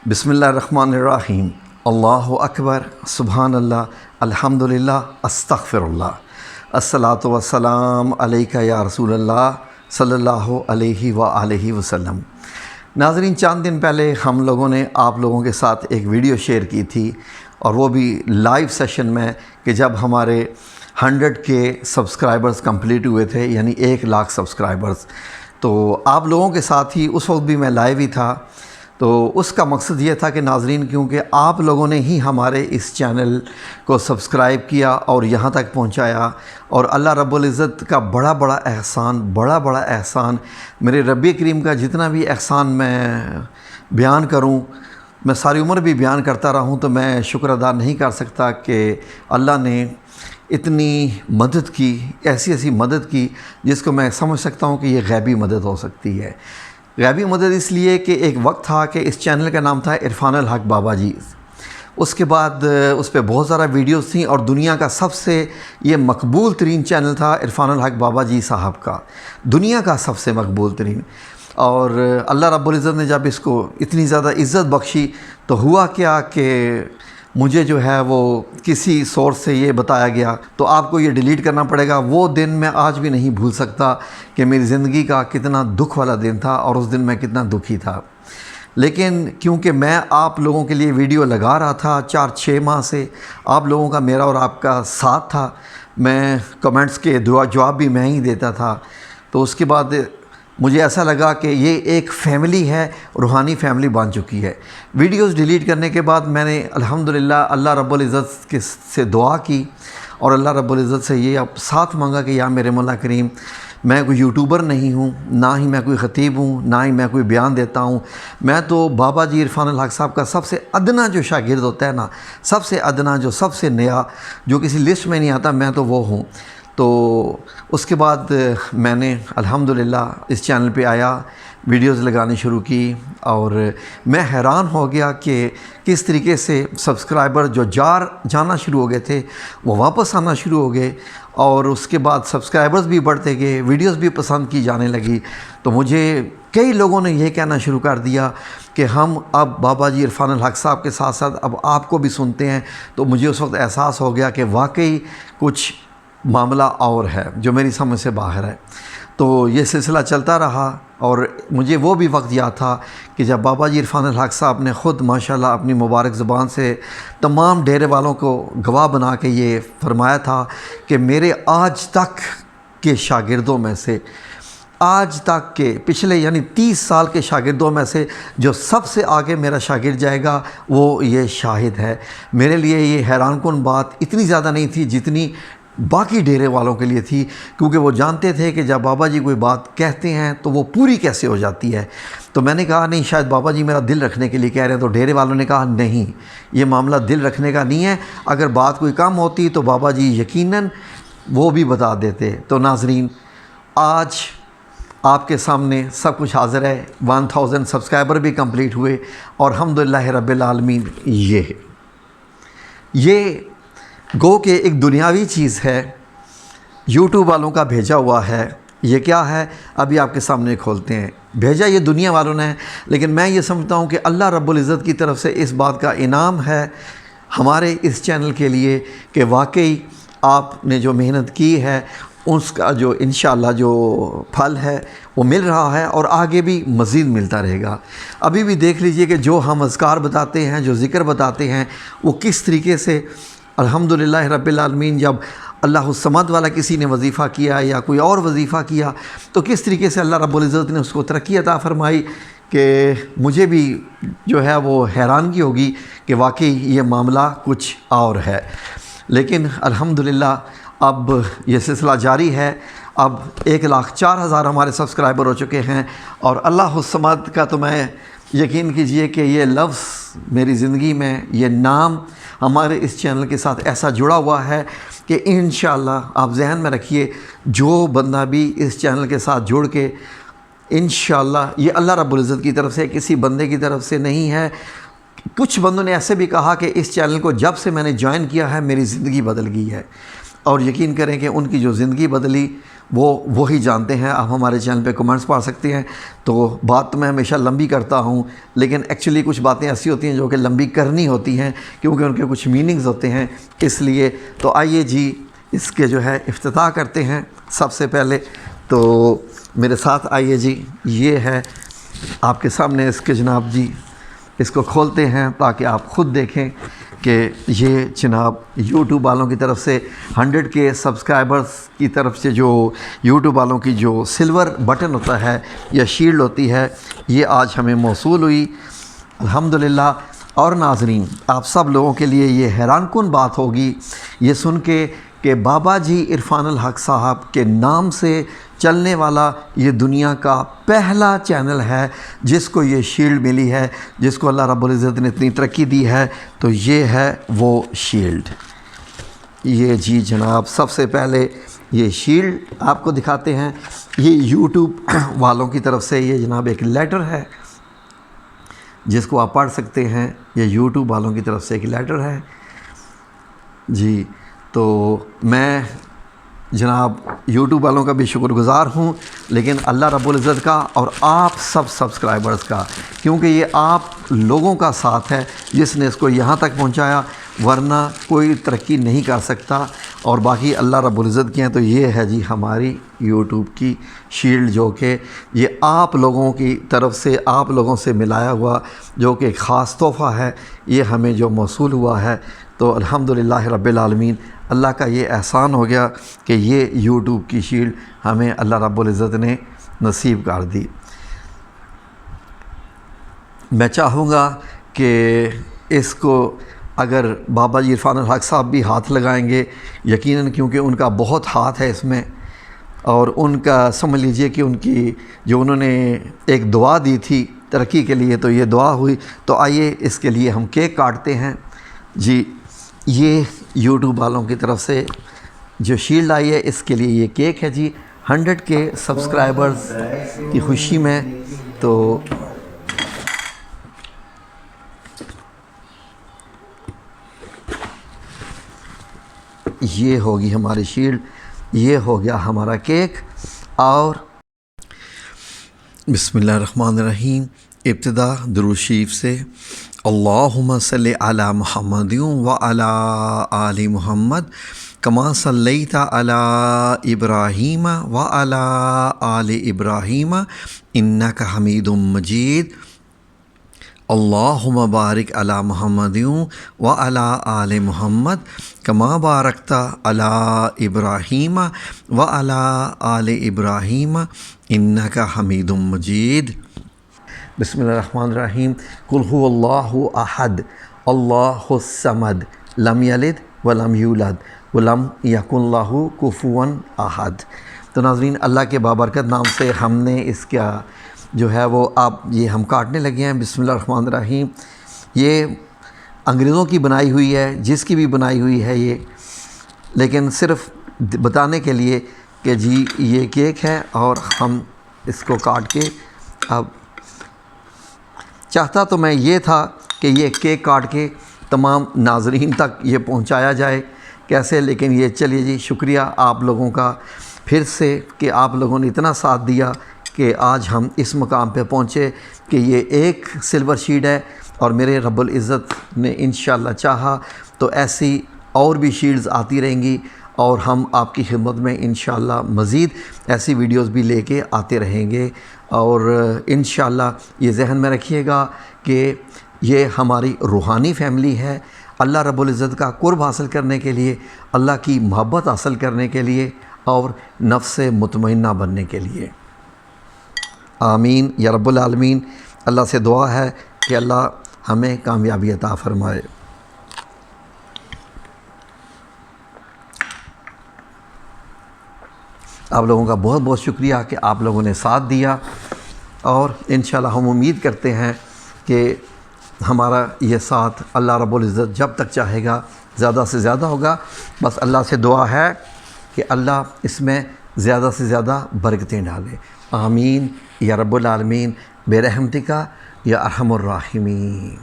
بسم اللہ الرحمن الرحیم۔ اللہ اکبر، سبحان اللہ، الحمدللہ، استغفر اللہ، الصلاۃ والسلام علیکہ یا رسول اللہ صلی اللہ علیہ وآلہ وسلم۔ ناظرین، چند دن پہلے ہم لوگوں نے آپ لوگوں کے ساتھ ایک ویڈیو شیئر کی تھی، اور وہ بھی لائیو سیشن میں، کہ جب ہمارے 100 کے سبسکرائبرز کمپلیٹ ہوئے تھے، یعنی 1 لاکھ سبسکرائبرز۔ تو آپ لوگوں کے ساتھ ہی اس وقت بھی میں لائیو ہی تھا۔ تو اس کا مقصد یہ تھا کہ ناظرین، کیونکہ آپ لوگوں نے ہی ہمارے اس چینل کو سبسکرائب کیا اور یہاں تک پہنچایا، اور اللہ رب العزت کا بڑا بڑا احسان، میرے رب کریم کا جتنا بھی احسان میں بیان کروں، میں ساری عمر بھی بیان کرتا رہوں تو میں شکر ادا نہیں کر سکتا کہ اللہ نے اتنی مدد کی، ایسی مدد کی جس کو میں سمجھ سکتا ہوں کہ یہ غیبی مدد ہو سکتی ہے۔ غیبی مدد اس لیے کہ ایک وقت تھا کہ اس چینل کا نام تھا عرفان الحق بابا جی۔ اس کے بعد اس پہ بہت سارا ویڈیوز تھیں، اور دنیا کا سب سے یہ مقبول ترین چینل تھا عرفان الحق بابا جی صاحب کا، دنیا کا سب سے مقبول ترین۔ اور اللہ رب العزت نے جب اس کو اتنی زیادہ عزت بخشی تو ہوا کیا کہ مجھے جو ہے وہ کسی سورس سے یہ بتایا گیا تو آپ کو یہ ڈیلیٹ کرنا پڑے گا۔ وہ دن میں آج بھی نہیں بھول سکتا کہ میری زندگی کا کتنا دکھ والا دن تھا، اور اس دن میں کتنا دکھی تھا۔ لیکن کیونکہ میں آپ لوگوں کے لیے ویڈیو لگا رہا تھا 4-6 ماہ سے، آپ لوگوں کا، میرا اور آپ کا ساتھ تھا، میں کمنٹس کے جواب بھی میں ہی دیتا تھا، تو اس کے بعد مجھے ایسا لگا کہ یہ ایک فیملی ہے، روحانی فیملی بن چکی ہے۔ ویڈیوز ڈیلیٹ کرنے کے بعد میں نے الحمدللہ اللہ رب العزت سے دعا کی، اور اللہ رب العزت سے یہ اب ساتھ مانگا کہ یا میرے مولا کریم، میں کوئی یوٹیوبر نہیں ہوں، نہ ہی میں کوئی خطیب ہوں، نہ ہی میں کوئی بیان دیتا ہوں، میں تو بابا جی عرفان الحق صاحب کا سب سے ادنا جو شاگرد ہوتا ہے نا، سب سے ادنا، جو سب سے نیا، جو کسی لسٹ میں نہیں آتا، میں تو وہ ہوں۔ تو اس کے بعد میں نے الحمدللہ اس چینل پہ آیا، ویڈیوز لگانی شروع کی، اور میں حیران ہو گیا کہ کس طریقے سے سبسکرائبر جو جانا شروع ہو گئے تھے وہ واپس آنا شروع ہو گئے، اور اس کے بعد سبسکرائبرز بھی بڑھتے گئے، ویڈیوز بھی پسند کی جانے لگی۔ تو مجھے کئی لوگوں نے یہ کہنا شروع کر دیا کہ ہم اب بابا جی عرفان الحق صاحب کے ساتھ ساتھ اب آپ کو بھی سنتے ہیں۔ تو مجھے اس وقت احساس ہو گیا کہ واقعی کچھ معاملہ اور ہے جو میری سمجھ سے باہر ہے۔ تو یہ سلسلہ چلتا رہا، اور مجھے وہ بھی وقت یاد تھا کہ جب بابا جی عرفان الحق صاحب نے خود ماشاءاللہ اپنی مبارک زبان سے تمام ڈیرے والوں کو گواہ بنا کے یہ فرمایا تھا کہ میرے آج تک کے شاگردوں میں سے، آج تک کے پچھلے یعنی 30 سال کے شاگردوں میں سے جو سب سے آگے میرا شاگرد جائے گا وہ یہ شاہد ہے۔ میرے لیے یہ حیران کن بات اتنی زیادہ نہیں تھی جتنی باقی ڈیرے والوں کے لیے تھی، کیونکہ وہ جانتے تھے کہ جب بابا جی کوئی بات کہتے ہیں تو وہ پوری کیسے ہو جاتی ہے۔ تو میں نے کہا نہیں، شاید بابا جی میرا دل رکھنے کے لیے کہہ رہے ہیں۔ تو ڈیرے والوں نے کہا نہیں، یہ معاملہ دل رکھنے کا نہیں ہے، اگر بات کوئی کم ہوتی تو بابا جی یقیناً وہ بھی بتا دیتے۔ تو ناظرین، آج آپ کے سامنے سب کچھ حاضر ہے، 1000 سبسکرائبر بھی کمپلیٹ ہوئے، اور الحمدللہ رب العالمین۔ یہ گو کہ ایک دنیاوی چیز ہے، یوٹیوب والوں کا بھیجا ہوا ہے۔ یہ کیا ہے ابھی آپ کے سامنے کھولتے ہیں۔ بھیجا یہ دنیا والوں نے، لیکن میں یہ سمجھتا ہوں کہ اللہ رب العزت کی طرف سے اس بات کا انعام ہے ہمارے اس چینل کے لیے کہ واقعی آپ نے جو محنت کی ہے اس کا جو انشاءاللہ جو پھل ہے وہ مل رہا ہے، اور آگے بھی مزید ملتا رہے گا۔ ابھی بھی دیکھ لیجئے کہ جو ہم اذکار بتاتے ہیں، جو ذکر بتاتے ہیں، وہ کس طریقے سے الحمدللہ رب العالمین، جب اللہ الصمد والا کسی نے وظیفہ کیا یا کوئی اور وظیفہ کیا تو کس طریقے سے اللہ رب العزت نے اس کو ترقی عطا فرمائی کہ مجھے بھی جو ہے وہ حیرانگی ہوگی کہ واقعی یہ معاملہ کچھ اور ہے۔ لیکن الحمدللہ اب یہ سلسلہ جاری ہے۔ اب 1,04,000 ہمارے سبسکرائبر ہو چکے ہیں، اور اللہ الصمد کا تو میں یقین کیجئے کہ یہ لفظ میری زندگی میں، یہ نام ہمارے اس چینل کے ساتھ ایسا جڑا ہوا ہے کہ انشاءاللہ آپ ذہن میں رکھیے، جو بندہ بھی اس چینل کے ساتھ جڑ کے انشاءاللہ، یہ اللہ رب العزت کی طرف سے، کسی بندے کی طرف سے نہیں ہے۔ کچھ بندوں نے ایسے بھی کہا کہ اس چینل کو جب سے میں نے جوائن کیا ہے میری زندگی بدل گئی ہے۔ اور یقین کریں کہ ان کی جو زندگی بدلی وہ وہی جانتے ہیں۔ آپ ہمارے چینل پہ کمنٹس پڑھ سکتے ہیں۔ تو بات تو میں ہمیشہ لمبی کرتا ہوں، لیکن ایکچولی کچھ باتیں ایسی ہوتی ہیں جو کہ لمبی کرنی ہوتی ہیں کیونکہ ان کے کچھ میننگز ہوتے ہیں، اس لیے۔ تو آئیے جی اس کے جو ہے افتتاح کرتے ہیں۔ سب سے پہلے تو میرے ساتھ آئیے جی، یہ ہے آپ کے سامنے اس کے جناب جی، اس کو کھولتے ہیں تاکہ آپ خود دیکھیں کہ یہ جناب یوٹیوب والوں کی طرف سے 100 کے سبسکرائبرز کی طرف سے جو یوٹیوب والوں کی جو سلور بٹن ہوتا ہے یا شیلڈ ہوتی ہے، یہ آج ہمیں موصول ہوئی الحمدللہ۔ اور ناظرین، آپ سب لوگوں کے لیے یہ حیران کن بات ہوگی یہ سن کے کہ بابا جی عرفان الحق صاحب کے نام سے چلنے والا یہ دنیا کا پہلا چینل ہے جس کو یہ شیلڈ ملی ہے، جس کو اللہ رب العزت نے اتنی ترقی دی ہے، تو یہ ہے وہ شیلڈ۔ یہ جی جناب سب سے پہلے یہ شیلڈ آپ کو دکھاتے ہیں۔ یہ یوٹیوب والوں کی طرف سے یہ جناب ایک لیٹر ہے جس کو آپ پڑھ سکتے ہیں، یہ یوٹیوب والوں کی طرف سے ایک لیٹر ہے جی۔ تو میں جناب یوٹیوب والوں کا بھی شکر گزار ہوں، لیکن اللہ رب العزت کا اور آپ سب سبسکرائبرز کا، کیونکہ یہ آپ لوگوں کا ساتھ ہے جس نے اس کو یہاں تک پہنچایا، ورنہ کوئی ترقی نہیں کر سکتا۔ اور باقی اللہ رب العزت کی ہیں۔ تو یہ ہے جی ہماری یوٹیوب کی شیلڈ، جو کہ یہ آپ لوگوں کی طرف سے، آپ لوگوں سے ملایا ہوا جو کہ ایک خاص تحفہ ہے، یہ ہمیں جو موصول ہوا ہے۔ تو الحمدللہ رب العالمین، اللہ کا یہ احسان ہو گیا کہ یہ یوٹیوب کی شیلڈ ہمیں اللہ رب العزت نے نصیب کر دی۔ میں چاہوں گا کہ اس کو اگر بابا جی عرفان الحق صاحب بھی ہاتھ لگائیں گے، یقیناً کیونکہ ان کا بہت ہاتھ ہے اس میں، اور ان کا سمجھ لیجئے کہ ان کی جو انہوں نے ایک دعا دی تھی ترقی کے لیے، تو یہ دعا ہوئی۔ تو آئیے اس کے لیے ہم کیک کاٹتے ہیں جی۔ یہ یوٹیوب والوں کی طرف سے جو شیلڈ آئی ہے، اس کے لیے یہ کیک ہے جی 100 کے سبسکرائبرز کی خوشی میں۔ تو یہ ہوگی ہماری شیلڈ، یہ ہو گیا ہمارا کیک۔ اور بسم اللہ الرحمن الرحیم، ابتدا درود شریف سے، اللہم صلی علی محمد وعلی آل محمد کما صلیت علی ابراہیم وعلی آل ابراہیم انک حمید مجید، اللہم بارک علی محمد وعلی آل محمد کما بارکت علی ابراہیم وعلی آل ابراہیم انک حمید مجید۔ بسم اللہ الرحمن الرحیم، قل هو اللہ احد اللہ الصمد لم یلد ولم یولد ولم یکن لہ کفوا احد۔ تو ناظرین، اللہ کے بابرکت نام سے ہم نے اس کا جو ہے وہ آپ یہ ہم کاٹنے لگے ہیں۔ بسم اللہ الرحمن الرحیم۔ یہ انگریزوں کی بنائی ہوئی ہے، جس کی بھی بنائی ہوئی ہے یہ، لیکن صرف بتانے کے لیے کہ جی یہ کیک ہے، اور ہم اس کو کاٹ کے اب چاہتا تو میں یہ تھا کہ یہ کیک کاٹ کے تمام ناظرین تک یہ پہنچایا جائے کیسے، لیکن یہ چلیے جی، شکریہ آپ لوگوں کا پھر سے کہ آپ لوگوں نے اتنا ساتھ دیا کہ آج ہم اس مقام پہ پہنچے کہ یہ ایک سلور شیلڈ ہے، اور میرے رب العزت نے انشاءاللہ چاہا تو ایسی اور بھی شیلڈز آتی رہیں گی، اور ہم آپ کی خدمت میں انشاءاللہ مزید ایسی ویڈیوز بھی لے کے آتے رہیں گے۔ اور انشاءاللہ یہ ذہن میں رکھیے گا کہ یہ ہماری روحانی فیملی ہے، اللہ رب العزت کا قرب حاصل کرنے کے لیے، اللہ کی محبت حاصل کرنے کے لیے، اور نفس مطمئنہ بننے کے لیے۔ آمین یا رب العالمین۔ اللہ سے دعا ہے کہ اللہ ہمیں کامیابی عطا فرمائے۔ آپ لوگوں کا بہت بہت شکریہ کہ آپ لوگوں نے ساتھ دیا، اور انشاءاللہ ہم امید کرتے ہیں کہ ہمارا یہ ساتھ اللہ رب العزت جب تک چاہے گا زیادہ سے زیادہ ہوگا۔ بس اللہ سے دعا ہے کہ اللہ اس میں زیادہ سے زیادہ برکتیں ڈالے۔ آمین یا رب العالمین برحمتک یا ارحم الراحمین۔